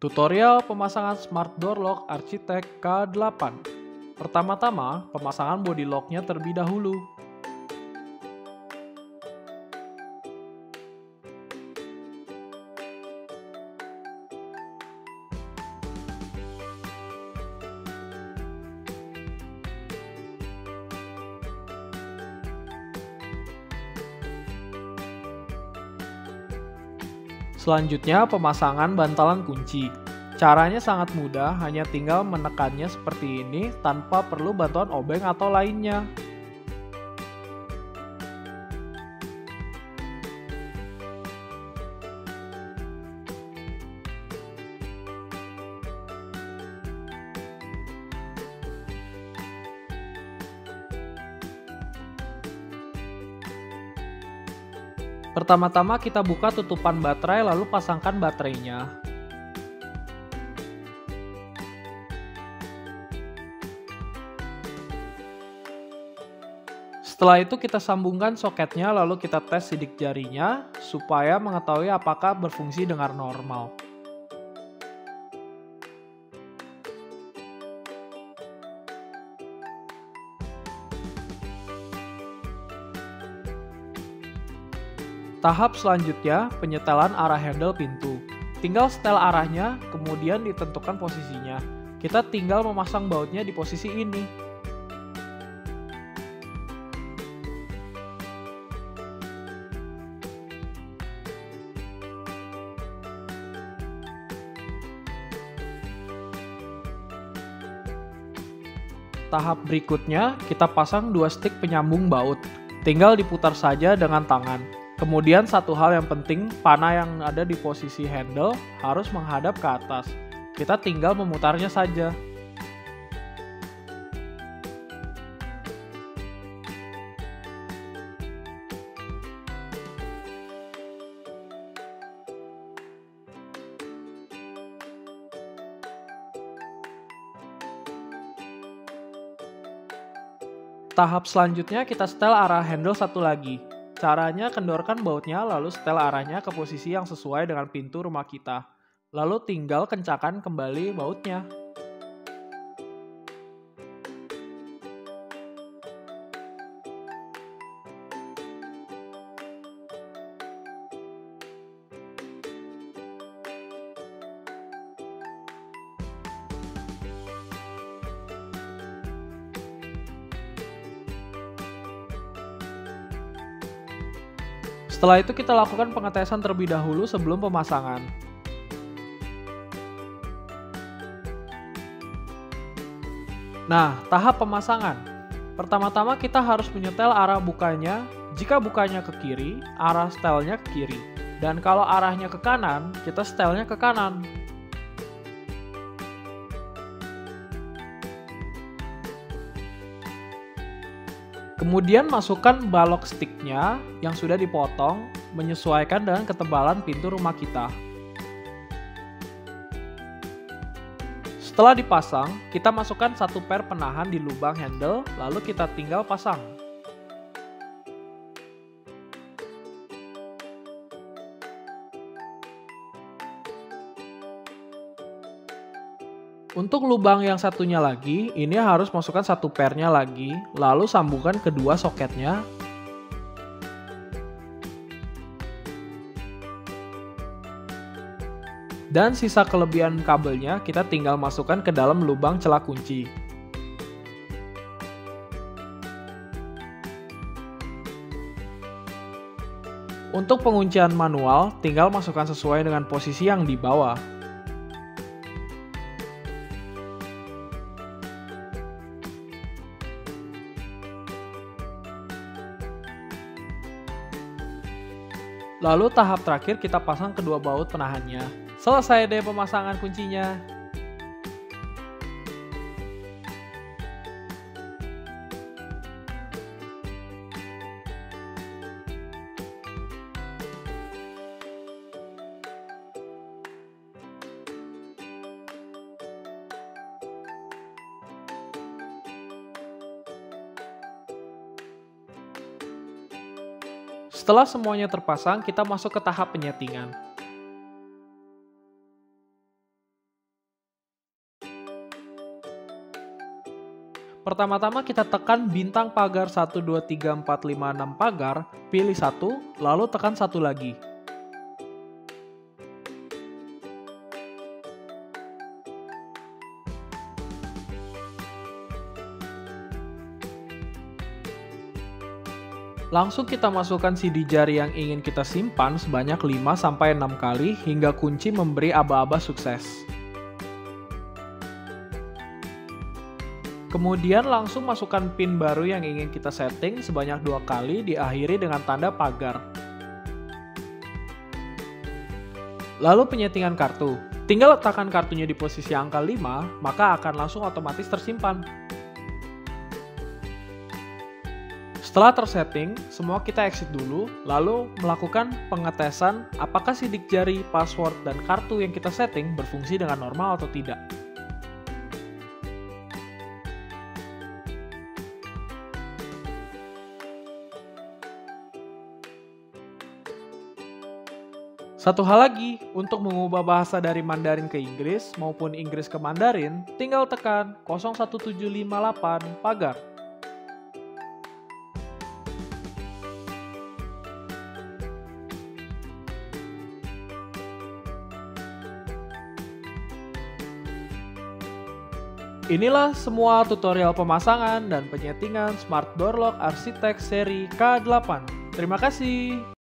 Tutorial pemasangan Smart Door Lock Architect K8. Pertama-tama, pemasangan body locknya terlebih dahulu. Selanjutnya, pemasangan bantalan kunci. Caranya sangat mudah, hanya tinggal menekannya seperti ini tanpa perlu bantuan obeng atau lainnya. Pertama-tama kita buka tutupan baterai lalu pasangkan baterainya. Setelah itu kita sambungkan soketnya lalu kita tes sidik jarinya supaya mengetahui apakah berfungsi dengan normal. Tahap selanjutnya, penyetelan arah handle pintu. Tinggal setel arahnya, kemudian ditentukan posisinya. Kita tinggal memasang bautnya di posisi ini. Tahap berikutnya, kita pasang 2 stik penyambung baut. Tinggal diputar saja dengan tangan. Kemudian satu hal yang penting, panah yang ada di posisi handle harus menghadap ke atas. Kita tinggal memutarnya saja. Tahap selanjutnya kita setel arah handle satu lagi. Caranya kendorkan bautnya lalu setel arahnya ke posisi yang sesuai dengan pintu rumah kita. Lalu tinggal kencangkan kembali bautnya. Setelah itu kita lakukan pengetesan terlebih dahulu sebelum pemasangan. Nah, tahap pemasangan. Pertama-tama kita harus menyetel arah bukanya. Jika bukanya ke kiri, arah setelnya ke kiri. Dan kalau arahnya ke kanan, kita setelnya ke kanan. Kemudian masukkan balok sticknya yang sudah dipotong menyesuaikan dengan ketebalan pintu rumah kita. Setelah dipasang, kita masukkan 1 per penahan di lubang handle, lalu kita tinggal pasang. Untuk lubang yang satunya lagi, ini harus masukkan 1 pernya lagi, lalu sambungkan kedua soketnya. Dan sisa kelebihan kabelnya kita tinggal masukkan ke dalam lubang celah kunci. Untuk penguncian manual, tinggal masukkan sesuai dengan posisi yang di bawah. Lalu tahap terakhir kita pasang kedua baut penahannya. Selesai deh pemasangan kuncinya. Setelah semuanya terpasang, kita masuk ke tahap penyetingan. Pertama-tama kita tekan bintang pagar 1, 2, 3, 4, 5, 6 pagar, pilih satu, lalu tekan satu lagi. Langsung kita masukkan sidik jari yang ingin kita simpan sebanyak 5-6 kali hingga kunci memberi aba-aba sukses. Kemudian langsung masukkan pin baru yang ingin kita setting sebanyak 2 kali diakhiri dengan tanda pagar. Lalu penyetingan kartu. Tinggal letakkan kartunya di posisi angka 5, maka akan langsung otomatis tersimpan. Setelah tersetting, semua kita exit dulu, lalu melakukan pengetesan apakah sidik jari, password, dan kartu yang kita setting berfungsi dengan normal atau tidak. Satu hal lagi, untuk mengubah bahasa dari Mandarin ke Inggris maupun Inggris ke Mandarin, tinggal tekan 01758 pagar. Inilah semua tutorial pemasangan dan penyetingan Smart Door Lock Architect seri K8. Terima kasih.